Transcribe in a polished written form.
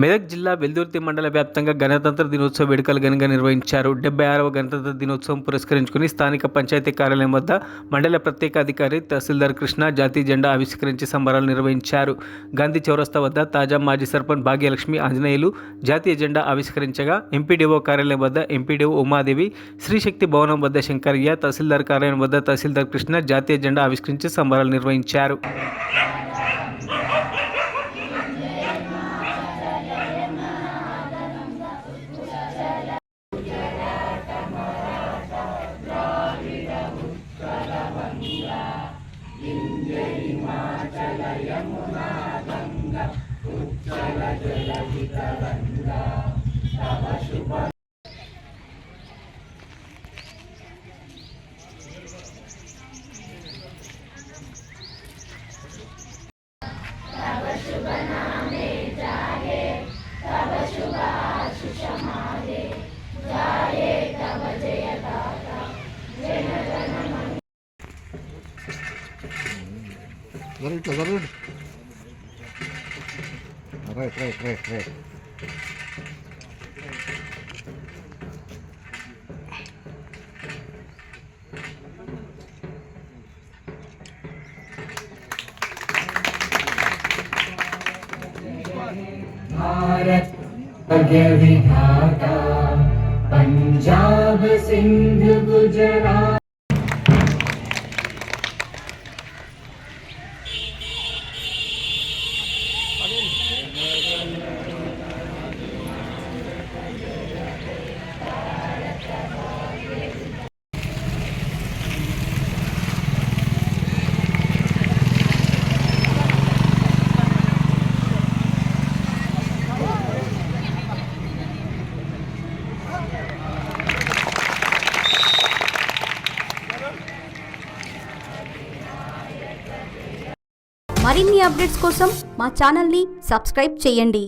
మెదక్ జిల్లా వెల్దుర్తి మండల వ్యాప్తంగా గణతంత్ర దినోత్సవ వేడుకలు ఘనంగా నిర్వహించారు. 76వ గణతంత్ర దినోత్సవం పురస్కరించుకుని స్థానిక పంచాయతీ కార్యాలయం వద్ద మండల ప్రత్యేక అధికారి తహసీల్దార్ కృష్ణ జాతీయ జెండా ఆవిష్కరించి సంబరాలు నిర్వహించారు. గాంధీ చౌరస్తా వద్ద తాజా మాజీ సర్పంచ్ భాగ్యలక్ష్మి ఆంజనేయులు జాతీయ జెండా ఆవిష్కరించగా ఎంపీడీఓ కార్యాలయం వద్ద ఎంపీడీఓ ఉమాదేవి, శ్రీశక్తి భవనం వద్ద శంకరయ్య, తహసీల్దార్ కార్యాలయం వద్ద తహసీల్దార్ కృష్ణ జాతీయ జెండా ఆవిష్కరించి సంబరాలు నిర్వహించారు. Right. भारत भाग्य विधाता पंजाब सिंध गुजरात మరిన్ని అప్డేట్స్ కోసం మా ఛానల్ని సబ్స్క్రైబ్ చేయండి.